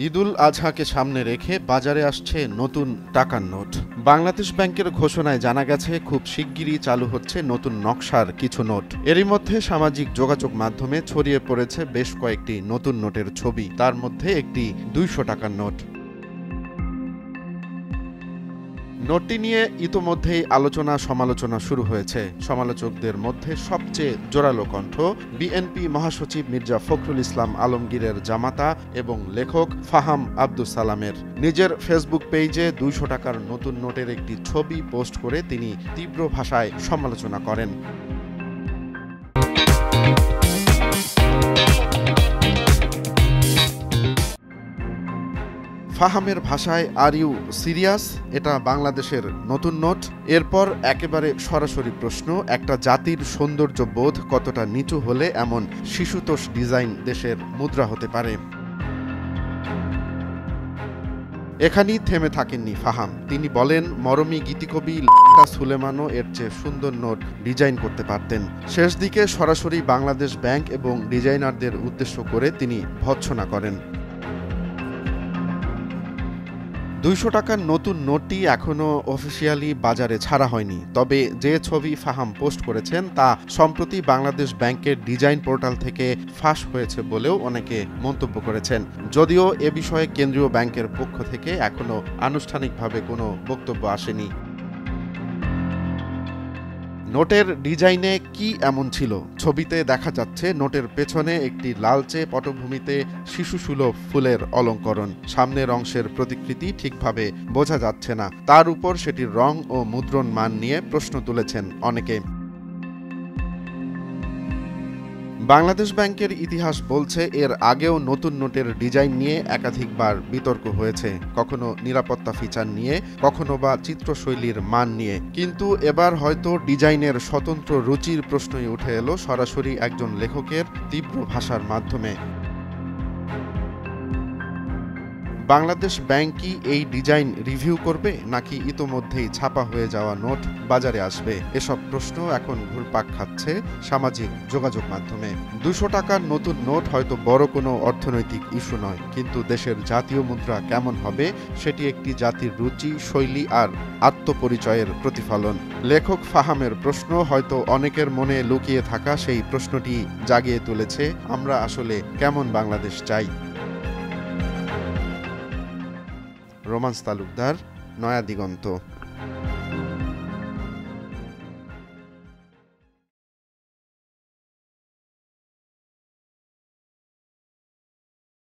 ঈদুল আজহাকে সামনে রেখে বাজারে আসছে নতুন টাকার নোট। বাংলাদেশ ব্যাংকের ঘোষণায় জানা গেছে খুব শিগগিরই চালু হচ্ছে নতুন নকশার কিছু নোট। এরই মধ্যে সামাজিক যোগাযোগ মাধ্যমে ছড়িয়ে পড়েছে বেশ কয়েকটি নতুন নোটের ছবি, তার মধ্যে একটি 200 টাকার নোট। নোটটি নিয়ে ইতোমধ্যেই আলোচনা সমালোচনা শুরু হয়েছে। সমালোচকদের মধ্যে সবচেয়ে জোরালো কণ্ঠ বিএনপি মহাসচিব মির্জা ফখরুল ইসলাম আলমগীরের জামাতা এবং লেখক ফাহাম আব্দুস সালামের। নিজের ফেসবুক পেজে 200 টাকার নতুন নোটের একটি ছবি পোস্ট করে তিনি তীব্র ভাষায় সমালোচনা করেন। ফাহামের ভাষায়, আর ইউ সিরিয়াস? এটা বাংলাদেশের নতুন নোট? এরপর একেবারে সরাসরি প্রশ্ন, একটা জাতির সৌন্দর্য বোধ কতটা নিচু হলে এমন শিশুতোষ ডিজাইন দেশের মুদ্রা হতে পারে? এখানেই থেমে থাকেননি ফাহাম। তিনি বলেন, মরমী গীতিকবি সুলেমানও এর চেয়ে সুন্দর নোট ডিজাইন করতে পারতেন। শেষ দিকে সরাসরি বাংলাদেশ ব্যাংক এবং ডিজাইনারদের উদ্দেশ্য করে তিনি ভর্ৎসনা করেন। 200 টাকার নতুন নোটটি এখনও অফিসিয়ালি বাজারে ছাড়া হয়নি। তবে যে ছবি ফাহাম পোস্ট করেছেন তা সম্প্রতি বাংলাদেশ ব্যাংকের ডিজাইন পোর্টাল থেকে ফাঁস হয়েছে বলেও অনেকে মন্তব্য করেছেন। যদিও এ বিষয়ে কেন্দ্রীয় ব্যাংকের পক্ষ থেকে এখনও আনুষ্ঠানিকভাবে কোনো বক্তব্য আসেনি। নোটের ডিজাইনে কি এমন ছিল? ছবিতে দেখা যাচ্ছে নোটের পেছনে একটি লালচে পটভূমিতে শিশুসুলভ ফুলের অলঙ্করণ। সামনের অংশের প্রতিকৃতি ঠিকভাবে বোঝা যাচ্ছে না। তার উপর সেটির রং ও মুদ্রণ মান নিয়ে প্রশ্ন তুলেছেন অনেকে। বাংলাদেশ ব্যাংকের ইতিহাস বলছে এর আগেও নতুন নোটের ডিজাইন নিয়ে একাধিকবার বিতর্ক হয়েছে, কখনো নিরাপত্তা ফিচার নিয়ে, কখনো বা চিত্রশৈলীর মান নিয়ে। কিন্তু এবার হয়তো ডিজাইনের স্বতন্ত্র রুচির প্রশ্নই উঠে এলো সরাসরি একজন লেখকের তীব্র ভাষার মাধ্যমে। বাংলাদেশ ব্যাংক কি এই ডিজাইন রিভিউ করবে, নাকি ইতোমধ্যেই ছাপা হয়ে যাওয়া নোট বাজারে আসবে? এসব প্রশ্ন এখন ঘুরপাক খাচ্ছে সামাজিক যোগাযোগ মাধ্যমে। 200 টাকার নতুন নোট হয়তো বড় কোনো অর্থনৈতিক ইস্যু নয়, কিন্তু দেশের জাতীয় মুদ্রা কেমন হবে সেটি একটি জাতির রুচি, শৈলী আর আত্মপরিচয়ের প্রতিফলন। লেখক ফাহামের প্রশ্ন হয়তো অনেকের মনে লুকিয়ে থাকা সেই প্রশ্নটি জাগিয়ে তুলেছে, আমরা আসলে কেমন বাংলাদেশ চাই? রোমান্স তালুকদার, নয়া দিগন্ত।